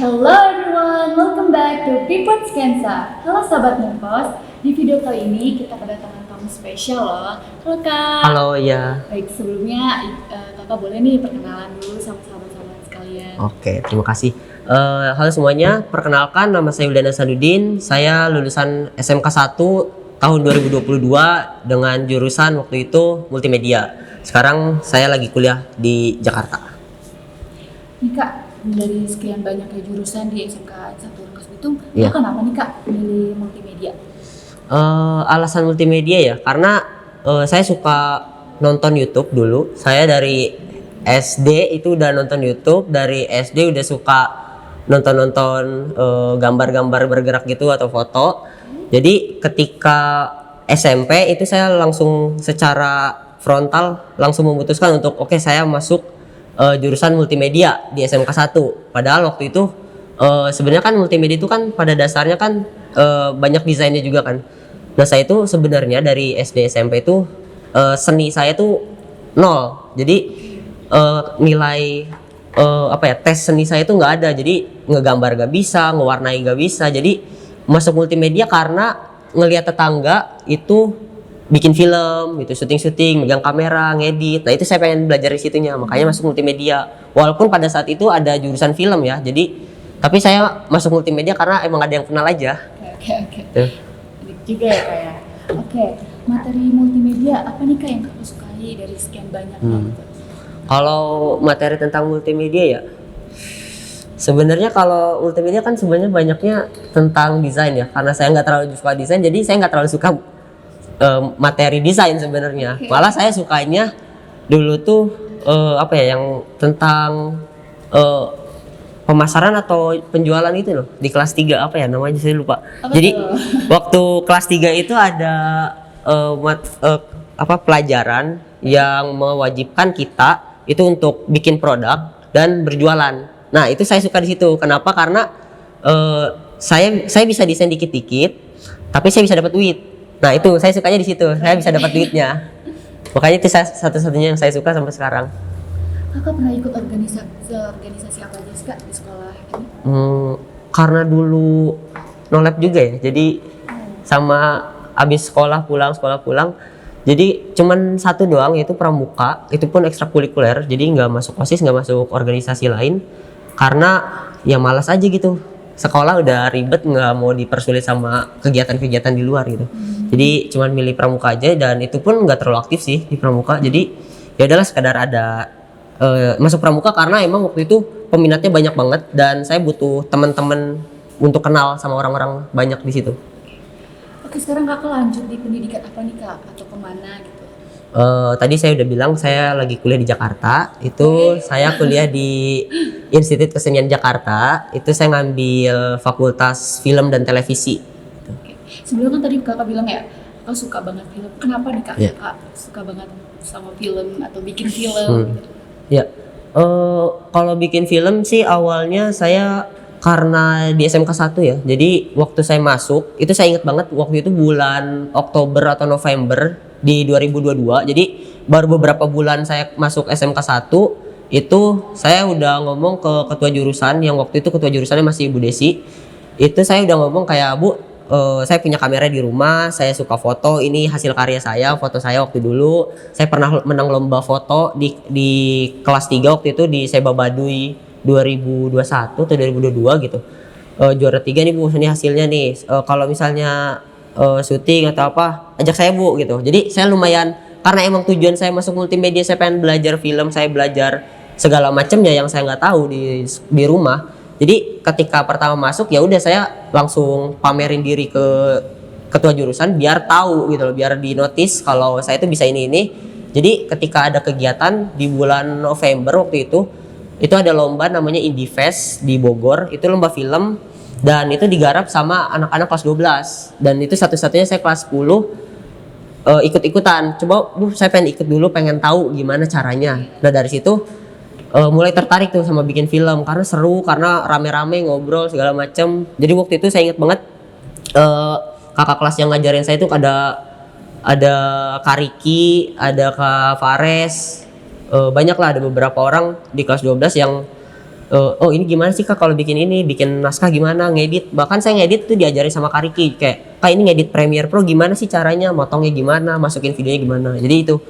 Hello everyone, welcome back to Pipot Skensa. Halo Sobat Nempos, di video kali ini kita kedatangan tamu spesial loh. Halo Kak. Halo, ya. Baik, sebelumnya Kakak boleh nih perkenalan dulu sama sahabat-sahabat sekalian. Oke, terima kasih. Halo semuanya, perkenalkan nama saya Yuldana Sadudin. Saya lulusan SMK 1 tahun 2022 dengan jurusan waktu itu multimedia. Sekarang saya lagi kuliah di Jakarta. Nih Kak, dari sekian banyaknya jurusan di SMK 1 Rangkas Bitung, Iya. kenapa nih Kak milih multimedia? Alasan multimedia ya, karena saya suka nonton YouTube dulu. Saya dari SD itu udah nonton YouTube, dari SD udah suka nonton gambar-gambar bergerak gitu atau foto. Jadi ketika SMP itu saya langsung secara frontal langsung memutuskan untuk oke, saya masuk jurusan multimedia di SMK 1. Padahal waktu itu sebenarnya kan multimedia itu kan pada dasarnya kan banyak desainnya juga kan. Nah, saya itu sebenarnya dari SD SMP itu seni saya tuh 0. Jadi nilai tes seni saya itu nggak ada. Jadi ngegambar nggak bisa, ngewarnai nggak bisa. Jadi masuk multimedia karena ngelihat tetangga itu bikin film, gitu, syuting, megang kamera, ngedit. Nah, itu saya pengen belajar di situnya, makanya masuk multimedia. Walaupun pada saat itu ada jurusan film ya. Jadi tapi saya masuk multimedia karena emang ada yang kenal aja. Oke. Tuh. Unik juga ya Kak ya. Oke, materi multimedia apa nih Kak yang Kakak sukai dari sekian banyaknya gitu? Kalau materi tentang multimedia ya, sebenarnya kalau multimedia kan sebenarnya banyaknya tentang desain ya. Karena saya nggak terlalu suka desain, jadi saya nggak terlalu suka materi desain sebenarnya. Okay. Malah saya sukanya dulu tuh yang tentang pemasaran atau penjualan itu loh di kelas 3 namanya saya lupa. Jadi waktu kelas 3 itu ada pelajaran yang mewajibkan kita itu untuk bikin produk dan berjualan. Nah, itu saya suka di situ. Kenapa? Karena saya bisa desain dikit-dikit, tapi saya bisa dapat duit. Nah, itu saya sukanya di situ. Saya bisa dapat duitnya. Makanya itu satu-satunya yang saya suka sampai sekarang. Kakak pernah ikut organisasi apa aja sih Kak di sekolah ini? Karena dulu no lab juga ya. Jadi sama abis sekolah pulang. Jadi cuman satu doang, yaitu pramuka. Itu pun ekstrakurikuler. Jadi nggak masuk OSIS, nggak masuk organisasi lain. Karena ya malas aja gitu. Sekolah udah ribet, nggak mau dipersulit sama kegiatan-kegiatan di luar gitu. Jadi cuman milih pramuka aja, dan itu pun nggak terlalu aktif sih di pramuka. Jadi ya udahlah, sekadar ada masuk pramuka karena emang waktu itu peminatnya banyak banget dan saya butuh teman-teman untuk kenal sama orang-orang banyak di situ. Oke, sekarang Kakak lanjut di pendidikan apa nih Kak? Atau kemana gitu? Tadi saya udah bilang saya lagi kuliah di Jakarta. Itu saya kuliah di Institut Kesenian Jakarta. Itu saya ngambil Fakultas Film dan Televisi. Oke. Sebelumnya kan tadi Kakak bilang ya, Kakak suka banget film. Kenapa nih Kak? Yeah. Kakak suka banget sama film atau bikin film gitu? Ya, kalau bikin film sih awalnya saya karena di SMK 1 ya. Jadi waktu saya masuk, itu saya ingat banget waktu itu bulan Oktober atau November di 2022. Jadi baru beberapa bulan saya masuk SMK 1, itu saya udah ngomong ke ketua jurusan, yang waktu itu ketua jurusannya masih Ibu Desi. Itu saya udah ngomong kayak, Bu, saya punya kamera di rumah, saya suka foto, ini hasil karya saya, foto saya waktu dulu. Saya pernah menang lomba foto di kelas 3 waktu itu di Seba Baduy 2021 atau 2022 gitu. Juara 3 nih Bu, ini hasilnya nih. Kalau misalnya syuting atau apa, ajak saya Bu gitu. Jadi saya lumayan, karena emang tujuan saya masuk multimedia, saya pengen belajar film, saya belajar segala macamnya yang saya nggak tahu di rumah. Jadi ketika pertama masuk ya udah saya langsung pamerin diri ke ketua jurusan biar tahu gitu loh, biar di notice kalau saya itu bisa ini. Jadi ketika ada kegiatan di bulan November waktu itu ada lomba namanya Indie Fest di Bogor, itu lomba film dan itu digarap sama anak-anak kelas 12, dan itu satu-satunya saya kelas 10 ikut-ikutan. Coba saya pengen ikut dulu, pengen tahu gimana caranya. Nah, dari situ mulai tertarik tuh sama bikin film karena seru, karena rame-rame ngobrol segala macam. Jadi waktu itu saya ingat banget kakak kelas yang ngajarin saya itu ada Kak Riki, ada Kak Fares, banyak lah, ada beberapa orang di kelas 12 yang oh ini gimana sih Kak kalau bikin ini, bikin naskah gimana, ngedit. Bahkan saya ngedit tuh diajarin sama Kak Riki, kayak Kak ini ngedit Premiere Pro gimana sih caranya, motongnya gimana, masukin videonya gimana. Jadi itu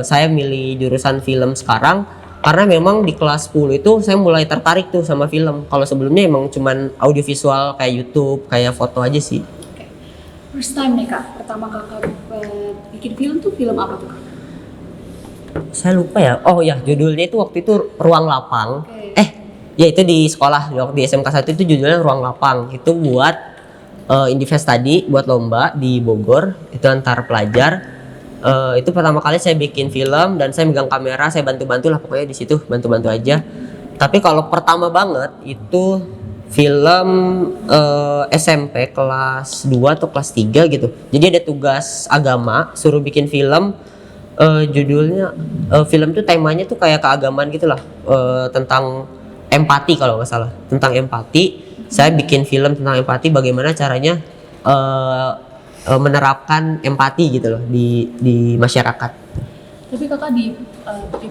saya milih jurusan film sekarang karena memang di kelas 10 itu saya mulai tertarik tuh sama film. Kalau sebelumnya emang cuman audiovisual kayak YouTube, kayak foto aja sih. Oke. First time nih Kak, pertama Kakak bikin film tuh film apa tuh Kak? Saya lupa ya. Oh ya, judulnya itu waktu itu Ruang Lapang. Oke. Ya itu di sekolah di SMK 1 itu judulnya Ruang Lapang. Itu buat Indifest tadi, buat lomba di Bogor. Itu antar pelajar. Itu pertama kali saya bikin film dan saya megang kamera, saya bantu-bantu lah pokoknya di situ, bantu-bantu aja. Tapi kalau pertama banget itu film SMP kelas 2 atau kelas 3 gitu. Jadi ada tugas agama, suruh bikin film. Judulnya film tuh temanya tuh kayak keagamaan gitu lah, tentang empati kalau nggak salah, tentang empati. Saya bikin film tentang empati, bagaimana caranya menerapkan empati gitu loh di masyarakat. Tapi Kakak di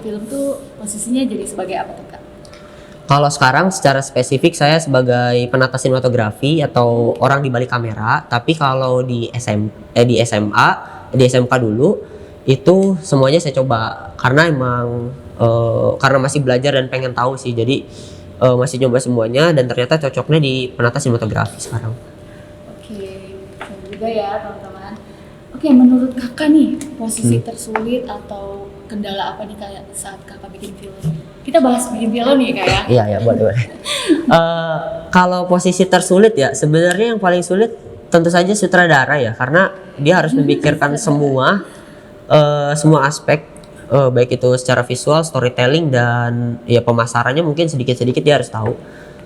film tuh posisinya jadi sebagai apa tuh Kak? Kalau sekarang secara spesifik saya sebagai penata sinematografi atau orang di balik kamera. Tapi kalau di SMA, di SMK dulu itu semuanya saya coba karena emang karena masih belajar dan pengen tahu sih, jadi masih coba semuanya dan ternyata cocoknya di penata sinematografi sekarang. Oke, keren juga ya teman-teman. Oke, menurut Kakak nih posisi tersulit atau kendala apa nih kayak saat Kakak bikin film? Kita bahas bikin film nih Kak ya. Iya boleh. Kalau posisi tersulit ya sebenarnya yang paling sulit tentu saja sutradara ya, karena dia harus memikirkan semua aspek, baik itu secara visual, storytelling, dan ya pemasarannya mungkin sedikit-sedikit dia harus tahu.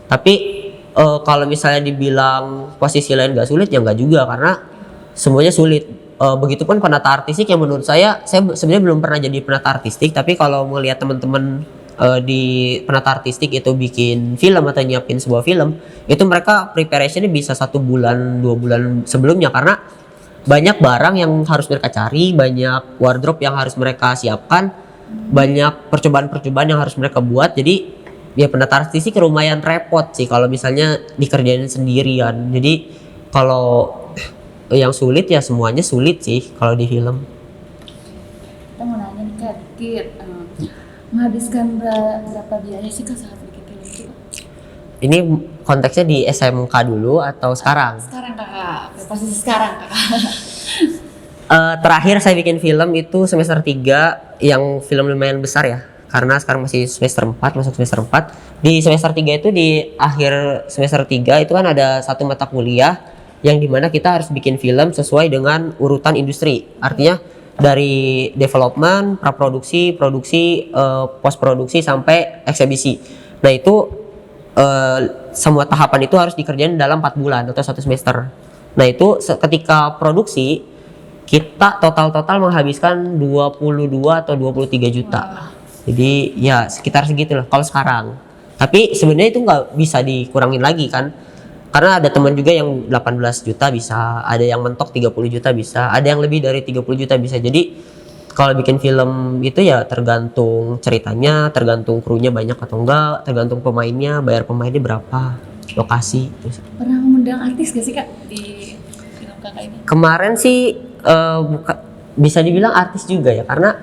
Tapi kalau misalnya dibilang posisi lain gak sulit ya nggak juga, karena semuanya sulit. Begitupun penata artistik yang menurut saya sebenarnya belum pernah jadi penata artistik, tapi kalau melihat teman-teman di penata artistik itu bikin film atau nyiapin sebuah film, itu mereka preparationnya bisa 1 bulan 2 bulan sebelumnya, karena banyak barang yang harus mereka cari, banyak wardrobe yang harus mereka siapkan, banyak percobaan-percobaan yang harus mereka buat. Jadi ya penata artistik lumayan repot sih kalau misalnya dikerjain sendirian. Jadi kalau yang sulit ya semuanya sulit sih kalau di film. Kita mau nanya nih Kak, menghabiskan berapa biaya sih Kak saat bikin film itu? Ini konteksnya di SMK dulu atau sekarang? Sekarang Kakak, posisi sekarang Kakak. Terakhir saya bikin film itu semester 3, yang film lumayan besar ya. Karena sekarang masih semester 4, masuk semester 4. Di semester 3 itu, di akhir semester 3 itu kan ada satu mata kuliah yang dimana kita harus bikin film sesuai dengan urutan industri. Artinya dari development, praproduksi, produksi, postproduksi sampai eksebisi. Nah itu semua tahapan itu harus dikerjain dalam 4 bulan atau 1 semester. Nah itu ketika produksi kita total menghabiskan 22 atau 23 juta. Wah. Jadi ya sekitar segitu lah kalau sekarang. Tapi sebenarnya itu nggak bisa dikurangin lagi kan. Karena ada teman juga yang 18 juta bisa, ada yang mentok 30 juta bisa, ada yang lebih dari 30 juta bisa. Jadi kalau bikin film itu ya tergantung ceritanya, tergantung krunya banyak atau enggak, tergantung pemainnya, bayar pemainnya berapa, lokasi. Pernah mengundang artis gak sih Kak di film Kakak ini? Kemarin sih bisa dibilang artis juga ya, karena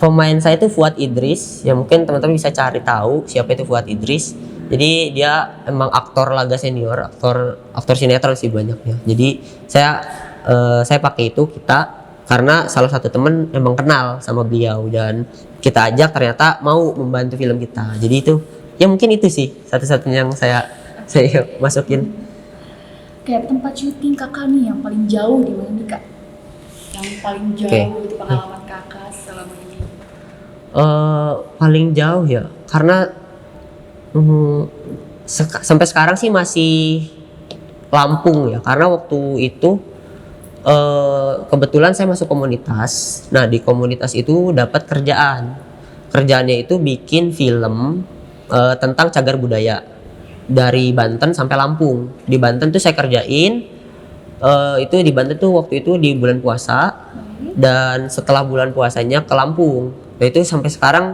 pemain saya itu Fuad Idris, ya mungkin teman-teman bisa cari tahu siapa itu Fuad Idris. Jadi dia emang aktor laga senior, aktor sinetron sih banyaknya. Jadi saya pakai itu kita karena salah satu temen emang kenal sama beliau dan kita ajak, ternyata mau membantu film kita. Jadi itu ya mungkin itu sih satu-satunya yang saya masukin. Kayak tempat syuting Kakak nih yang paling jauh di mana nih Kak? Yang paling jauh itu pengalaman Kakak selama ini? Paling jauh ya, karena sampai sekarang sih masih Lampung ya, karena waktu itu kebetulan saya masuk komunitas. Nah di komunitas itu dapat kerjaannya itu bikin film tentang cagar budaya dari Banten sampai Lampung. Di Banten tuh saya kerjain itu di Banten tuh waktu itu di bulan puasa, dan setelah bulan puasanya ke Lampung. Nah itu sampai sekarang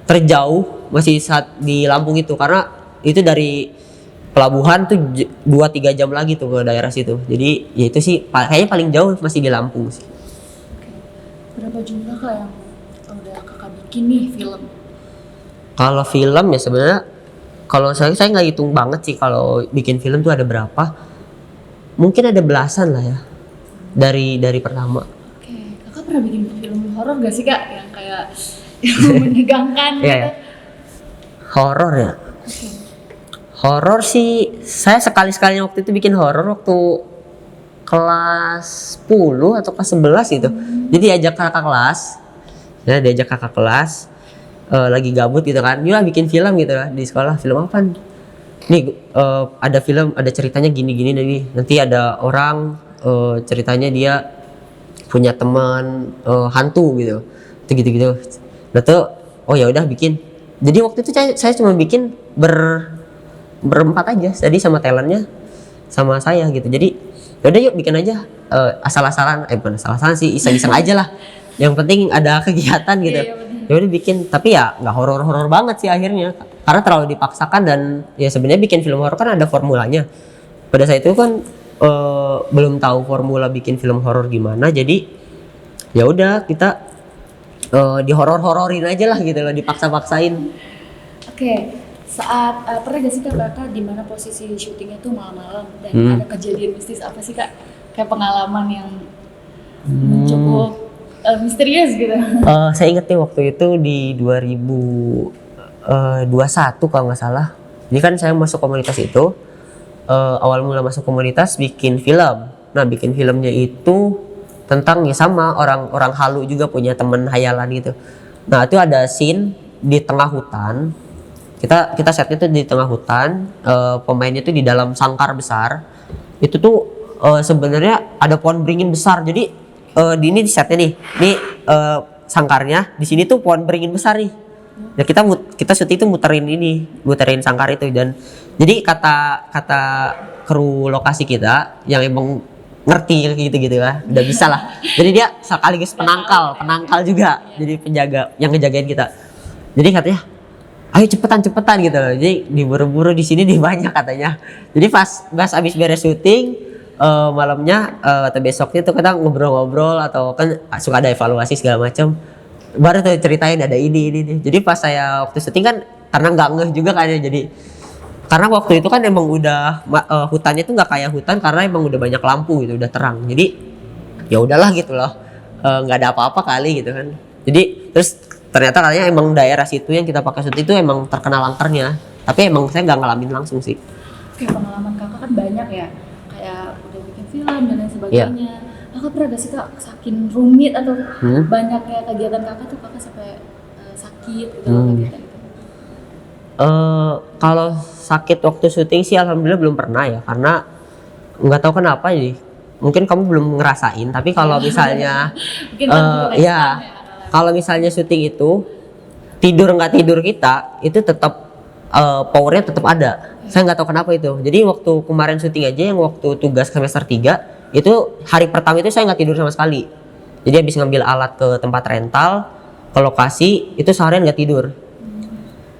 terjauh masih saat di Lampung itu, karena itu dari pelabuhan tuh 2-3 jam lagi tuh ke daerah situ. Jadi ya itu sih kayaknya paling jauh masih di Lampung sih. Oke. Berapa jumlah Kak yang udah Kakak bikin nih film? Kalau film ya sebenarnya kalau saya nggak hitung banget sih kalau bikin film tuh ada berapa. Mungkin ada belasan lah ya. Dari pertama. Oke, Kakak pernah bikin film horor gak sih Kak? Yang kayak yang menegangkan Iya, gitu? ya. Horor ya. Oke. Horor sih saya sekali-sekali waktu itu bikin horor waktu kelas 10 atau kelas 11 gitu. Jadi diajak kakak kelas. Ya, diajak kakak kelas lagi gabut gitu kan. Yuk bikin film gitu lah di sekolah. Film apa nih? Nih ada film, ada ceritanya gini-gini nanti ada orang ceritanya dia punya teman hantu gitu. Itu gitu-gitu. Nah tuh oh ya udah bikin. Jadi waktu itu saya cuma bikin berempat aja, jadi sama talentnya sama saya gitu. Jadi yaudah yuk bikin aja asal-asalan, bukan asal-asalan sih, iseng-iseng aja lah. Yang penting ada kegiatan gitu. Iya, bener. Ya udah bikin, tapi ya nggak horor-horor banget sih akhirnya, karena terlalu dipaksakan. Dan ya sebenarnya bikin film horor kan ada formulanya. Pada saat itu kan belum tahu formula bikin film horor gimana, jadi ya udah kita dihoror-hororin aja lah gitu loh, dipaksa-paksain. Oke, saat pernah gak sih Kak Kakak di mana posisi syutingnya tuh malam-malam dan ada kejadian mistis apa sih Kak? Kayak pengalaman yang cukup misterius gitu. Saya inget nih waktu itu di 2021 kalau nggak salah. Jadi kan saya masuk komunitas itu, awal mula masuk komunitas bikin film. Nah bikin filmnya itu tentang ya sama orang halu juga, punya temen hayalan gitu. Nah itu ada scene di tengah hutan. Kita setnya tuh di tengah hutan, pemainnya tuh di dalam sangkar besar. Itu tuh sebenarnya ada pohon beringin besar. Jadi di setnya nih, ini sangkarnya di sini tuh pohon beringin besar nih. Ya kita syuting itu muterin sangkar itu. Dan jadi kata kru lokasi kita yang emang ngerti gitu lah, udah bisa lah. Jadi dia sekaligus penangkal juga. Jadi penjaga yang ngejagain kita. Jadi katanya, ayo cepetan gitu loh. Jadi diburu-buru di sini banyak katanya. Jadi pas abis beres syuting malamnya atau besoknya tuh kita ngobrol-ngobrol, atau kan suka ada evaluasi segala macam. Baru tuh ceritain ada ini. Jadi pas saya waktu syuting kan karena nggak ngeh juga kan ya, jadi karena waktu itu kan emang udah hutannya tuh nggak kayak hutan, karena emang udah banyak lampu gitu, udah terang. Jadi ya udahlah gitu loh, nggak ada apa-apa kali gitu kan. Jadi terus ternyata katanya emang daerah situ yang kita pakai syuting itu emang terkenal angkernya, tapi emang saya nggak ngalamin langsung sih. Oke, pengalaman Kakak kan banyak ya, kayak udah bikin film dan lain sebagainya. Kakak pernah gak sih Kak saking rumit atau banyak kayak kegiatan Kakak tuh Kakak sampai sakit gitu kegiatan itu? Kalau sakit waktu syuting sih alhamdulillah belum pernah ya, karena nggak tahu kenapa jadi mungkin kamu belum ngerasain. Tapi kalau misalnya ya kalau misalnya syuting itu tidur nggak tidur kita itu tetap powernya tetap ada. Saya nggak tahu kenapa itu. Jadi waktu kemarin syuting aja, yang waktu tugas semester 3 itu hari pertama itu saya nggak tidur sama sekali. Jadi habis ngambil alat ke tempat rental, ke lokasi itu seharian nggak tidur.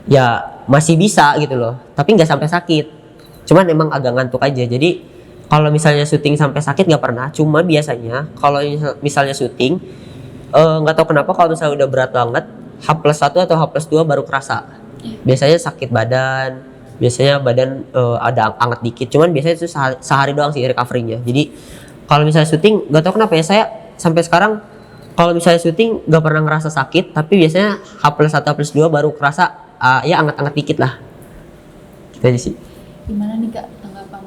Ya masih bisa gitu loh, tapi nggak sampai sakit. Cuman emang agak ngantuk aja. Jadi kalau misalnya syuting sampai sakit nggak pernah. Cuma biasanya kalau misalnya syuting nggak tahu kenapa kalau misalnya udah berat banget, H+1 atau H+2 baru kerasa. Biasanya sakit badan, biasanya badan ada anget dikit. Cuman biasanya itu sehari doang sih recovery-nya. Jadi kalau misalnya syuting nggak tahu kenapa ya, saya sampai sekarang kalau misalnya syuting nggak pernah ngerasa sakit, tapi biasanya H+1 H+2 baru kerasa ya anget-anget dikit lah. Gitu aja sih. Gimana nih Kak tanggapan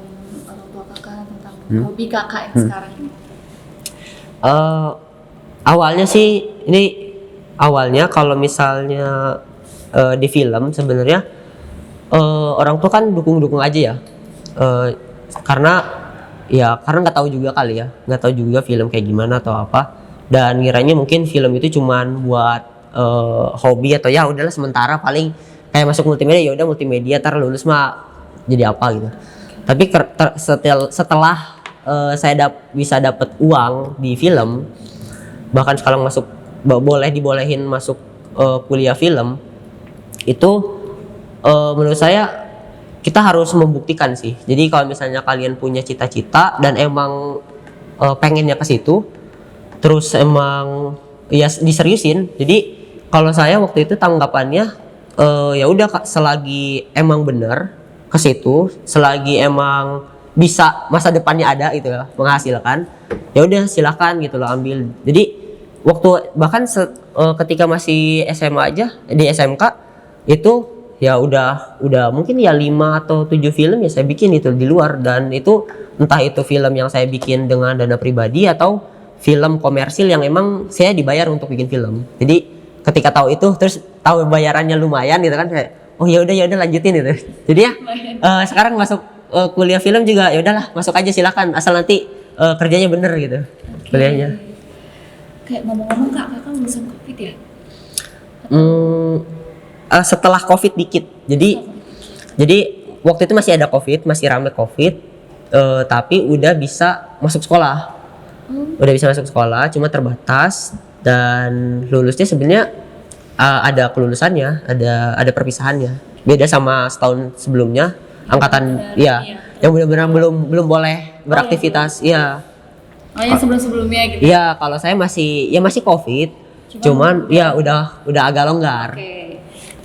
orang tua Kakak tentang hobi Kakak yang sekarang ini? Awalnya sih awalnya kalau misalnya di film sebenarnya orang tua kan dukung aja ya, karena nggak tahu juga kali ya, nggak tahu juga film kayak gimana atau apa, dan ngiranya mungkin film itu cuman buat hobi atau ya udahlah sementara, paling kayak masuk multimedia, ya udah multimedia tar lulus mah jadi apa gitu. Tapi setelah saya bisa dapat uang di film, bahkan sekarang dibolehin masuk kuliah film, itu menurut saya kita harus membuktikan sih. Jadi kalau misalnya kalian punya cita-cita dan emang pengennya ke situ, terus emang ya diseriusin. Jadi kalau saya waktu itu tanggapannya ya udah Kak, selagi emang bener ke situ, selagi emang bisa masa depannya ada gitu ya, menghasilkan, ya udah silakan gitu loh ambil. Jadi waktu bahkan ketika masih SMA aja di SMK itu ya udah mungkin ya 5 atau 7 film ya saya bikin itu di luar, dan itu entah itu film yang saya bikin dengan dana pribadi atau film komersil yang emang saya dibayar untuk bikin film. Jadi ketika tahu itu terus tahu bayarannya lumayan gitu kan, kayak oh ya udah lanjutin gitu. Jadi ya sekarang masuk kuliah film juga ya udahlah masuk aja silakan, asal nanti kerjanya bener gitu. Kuliahnya. Kayak ngomong-ngomong Kak, kakak lulusan COVID ya? Setelah COVID dikit. Jadi waktu itu masih ada COVID, masih rame COVID, tapi udah bisa masuk sekolah. Udah bisa masuk sekolah, cuma terbatas, dan lulusnya sebenarnya ada kelulusannya, ada perpisahannya. Beda sama setahun sebelumnya, angkatan yang benar-benar belum boleh beraktivitas. Iya. Oh, yang sebelum-sebelumnya gitu. Iya, kalau saya masih COVID, cuman ya udah agak longgar.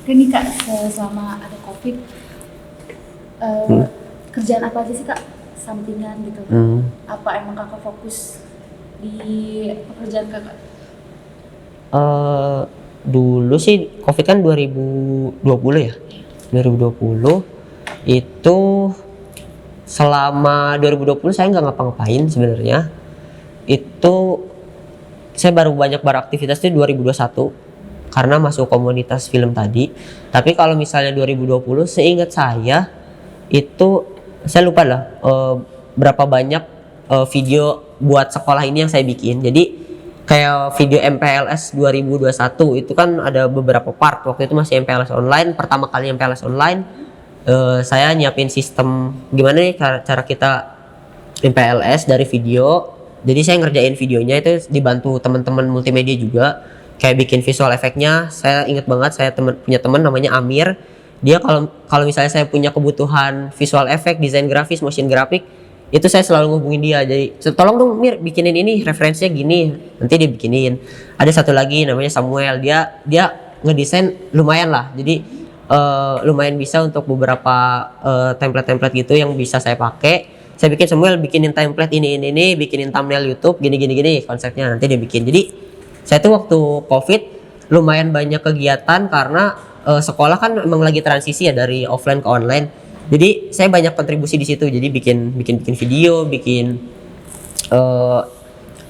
Oke nih Kak, selama ada COVID, kerjaan apa aja sih Kak? Sampingan gitu. Apa emang kakak fokus di pekerjaan kakak? Dulu sih COVID kan 2020 ya. 2020 itu selama 2020 saya nggak ngapa-ngapain sebenarnya. Itu saya baru banyak beraktivitas itu 2021 karena masuk komunitas film tadi. Tapi kalau misalnya 2020 seingat saya itu saya lupa lah berapa banyak video buat sekolah ini yang saya bikin. Jadi kayak video MPLS 2021 itu kan ada beberapa part. Waktu itu masih MPLS online, pertama kali MPLS online. Saya nyiapin sistem gimana nih cara kita MPLS dari video. Jadi saya ngerjain videonya itu dibantu teman-teman multimedia juga, kayak bikin visual efeknya. Saya inget banget saya punya teman namanya Amir. Dia kalau misalnya saya punya kebutuhan visual efek, desain grafis, motion grafik, itu saya selalu ngubungin dia. Jadi tolong dong Mir bikinin ini, referensinya gini, nanti dia bikinin. Ada satu lagi namanya Samuel, dia ngedesain lumayan lah. Jadi lumayan bisa untuk beberapa template gitu yang bisa saya pakai. Saya bikin Samuel bikinin template ini, bikinin thumbnail YouTube gini konsepnya, nanti dia bikin. Jadi saya tuh waktu COVID lumayan banyak kegiatan karena sekolah kan memang lagi transisi ya dari offline ke online. Jadi saya banyak kontribusi di situ. Jadi bikin video,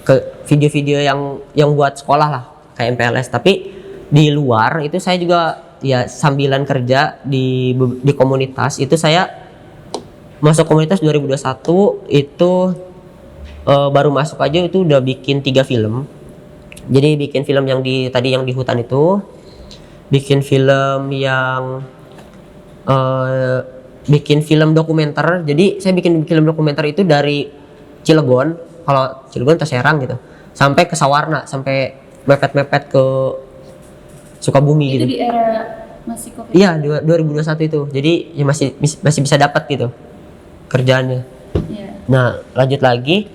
ke video-video yang buat sekolah lah kayak MPLS. Tapi di luar itu saya juga ya sambilan kerja di komunitas. Itu saya masuk komunitas 2021 itu baru masuk aja itu udah bikin 3 film. Jadi bikin film yang tadi yang di hutan itu, bikin film yang bikin film dokumenter. Jadi saya bikin film dokumenter itu dari Cilegon, kalau Cilegon atau Serang gitu, sampai ke Sawarna, sampai mepet-mepet ke Sukabumi itu gitu. Di era masih COVID? Iya, 2021 itu. Jadi ya masih bisa dapat gitu kerjaannya. Yeah. Nah, lanjut lagi,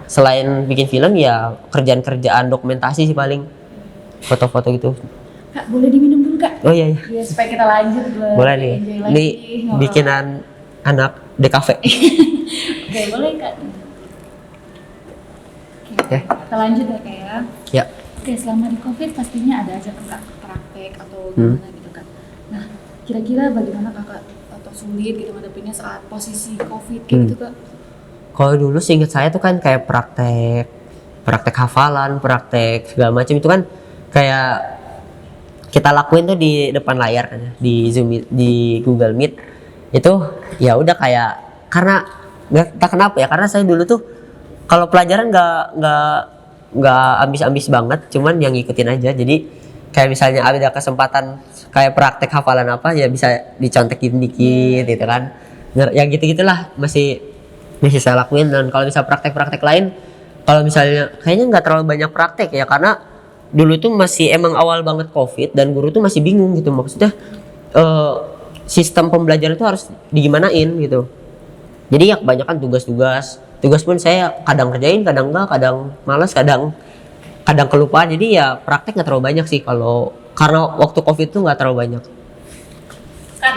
selain bikin film ya kerjaan dokumentasi sih paling, foto-foto gitu. Kak, boleh diminum dulu Kak? Oh iya. Ya, supaya kita lanjut. Boleh nih. Ini bikinan anak DKV. Oke, boleh Kak. Oke, kita lanjut ya Kak ya. Ya. Oke, selama di COVID pastinya ada aja Kak praktek atau gimana gitu kan. Nah, kira-kira bagaimana Kakak atau sulit gitu ngadepinnya saat posisi COVID kayak gitu Kak? Kalau dulu seingat saya tuh kan kayak praktek hafalan, praktek segala macam itu kan kayak kita lakuin tuh di depan layar kan, di Zoom, di Google Meet. Itu ya udah kayak, karena nggak kenapa ya, karena saya dulu tuh kalau pelajaran nggak ambis-ambis banget, cuman yang ngikutin aja. Jadi kayak misalnya ada kesempatan kayak praktek hafalan apa ya bisa dicontekin dikit gitu kan, yang gitu-gitulah masih saya lakuin. Dan kalau bisa praktek-praktek lain, kalau misalnya kayaknya nggak terlalu banyak praktek ya, karena dulu tuh masih emang awal banget COVID dan guru tuh masih bingung gitu, maksudnya sistem pembelajaran itu harus digimanain gitu. Jadi ya kebanyakan tugas pun saya kadang kerjain, kadang enggak, kadang malas, kadang kelupaan. Jadi ya praktek nggak terlalu banyak sih kalau karena waktu COVID itu nggak terlalu banyak. Kan?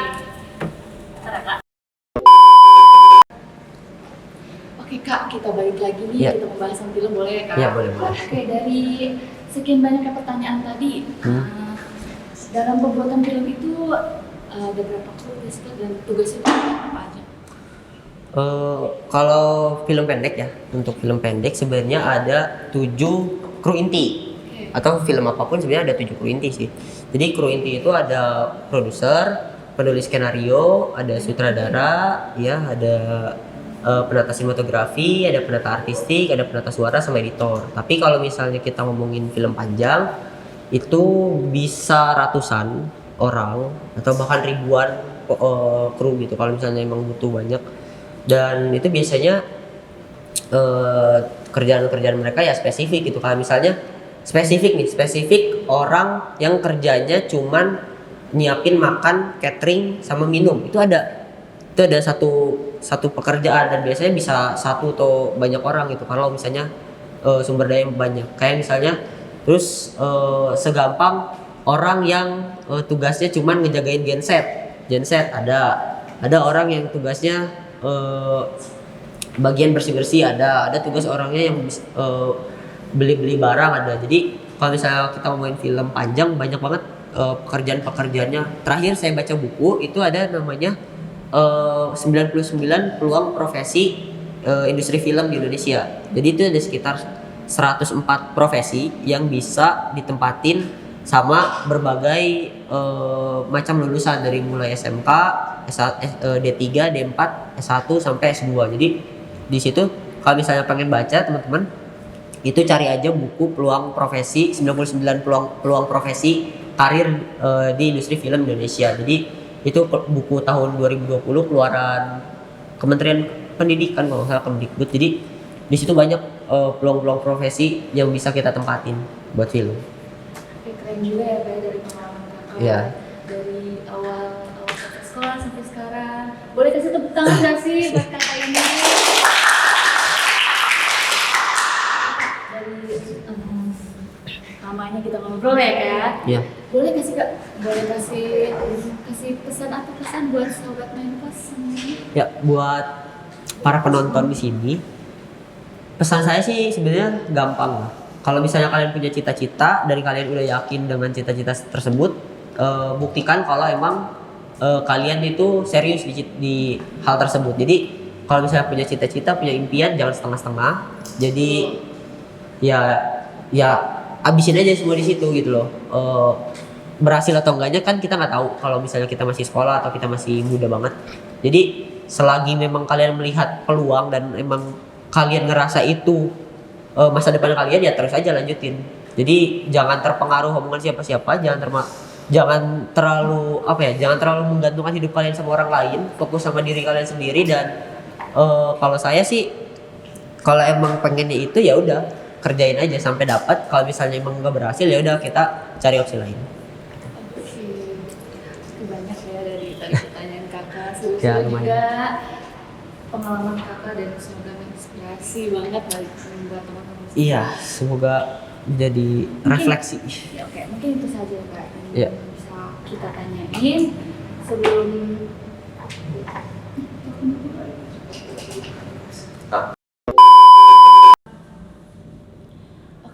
Oke Kak, kita balik lagi nih, Iya. kita pembahasan film boleh ya Kak? Iya, boleh. Oke, dari sekian banyaknya pertanyaan tadi, dalam pembuatan film itu ada berapa kru Jessica, dan tugasnya itu apa aja? Kalau film pendek ya, untuk film pendek sebenarnya ada 7 kru inti. Oke. Atau film apapun sebenarnya ada 7 kru inti sih. Jadi kru inti itu ada produser, penulis skenario, ada sutradara, ya ada penata sinematografi, ada penata artistik, ada penata suara sama editor. Tapi kalau misalnya kita ngomongin film panjang itu bisa ratusan orang atau bahkan ribuan kru gitu kalau misalnya emang butuh banyak. Dan itu biasanya kerjaan-kerjaan mereka ya spesifik gitu. Kalau misalnya spesifik orang yang kerjanya cuman nyiapin makan, catering sama minum, itu ada satu pekerjaan, dan biasanya bisa satu atau banyak orang gitu kalau misalnya sumber daya yang banyak. Kayak misalnya terus segampang orang yang tugasnya cuman ngejagain genset ada orang yang tugasnya bagian bersih-bersih, ada tugas orangnya yang beli-beli barang ada. Jadi kalau misalnya kita ngomongin film panjang banyak banget pekerjaan-pekerjaannya. Terakhir saya baca buku itu ada namanya 99 peluang profesi industri film di Indonesia. Jadi itu ada sekitar 104 profesi yang bisa ditempatin sama berbagai macam lulusan dari mulai SMK, D3, D4, S1 sampai S2. Jadi di situ kalau misalnya pengen baca teman-teman itu cari aja buku peluang profesi 99 peluang profesi karir di industri film Indonesia. Jadi itu buku tahun 2020 keluaran Kementerian Pendidikan kalau nggak salah, Kemdikbud. Jadi di situ banyak peluang-peluang profesi yang bisa kita tempatin buat film. Oke, keren juga ya Pak, dari pengalaman Kakak. Iya. Dari awal Kakak sekolah sampai sekarang. Boleh kasih tepuk tangan nggak sih buat Kakak ini? Dari lamanya kita ngobrol ya Kak. Iya. Boleh kasih pesan atau pesan buat sahabat Menpas semuanya? Ya, buat para penonton di sini, pesan saya sih sebenarnya gampang lah. Kalau misalnya kalian punya cita-cita dan kalian udah yakin dengan cita-cita tersebut, buktikan kalau emang kalian itu serius di hal tersebut. Jadi kalau misalnya punya cita-cita, punya impian, jangan setengah-setengah. Jadi ya abisin aja semua di situ gitu loh. Berhasil atau enggaknya kan kita nggak tahu kalau misalnya kita masih sekolah atau kita masih muda banget. Jadi selagi memang kalian melihat peluang dan emang kalian ngerasa itu masa depan kalian, ya terus aja lanjutin. Jadi jangan terpengaruh omongan siapa-siapa, jangan terlalu menggantungkan hidup kalian sama orang lain, fokus sama diri kalian sendiri. Dan kalau saya sih kalau emang pengennya itu ya udah kerjain aja sampai dapat. Kalau misalnya emang nggak berhasil ya udah kita cari opsi lain. Oke, itu banyak ya dari pertanyaan Kakak. Seru-seru Ya, lumayan. juga pengalaman Kakak, dan semoga menginspirasi banget buat teman-teman semua. Iya, semoga menjadi refleksi. Ya, oke, mungkin itu saja Kak yang Iya. bisa kita tanyain sebelum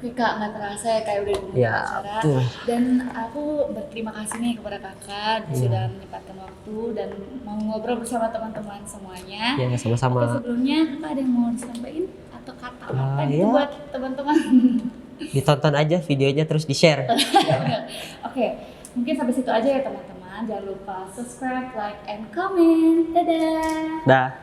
Oke Kak, nggak terasa ya kayak udah di penghujung Ya, acara. tuh. Dan aku berterima kasih nih kepada Kakak sudah menyempatkan waktu dan mau ngobrol bersama teman-teman semuanya. Ya, Oke, sama-sama. sebelumnya Kakak ada yang mau disampaikan atau kata apa gitu ya. buat teman-teman? Ditonton aja videonya terus di-share. Oke, mungkin sampai situ aja ya teman-teman. Jangan lupa subscribe, like, and comment. Dadah! Dah.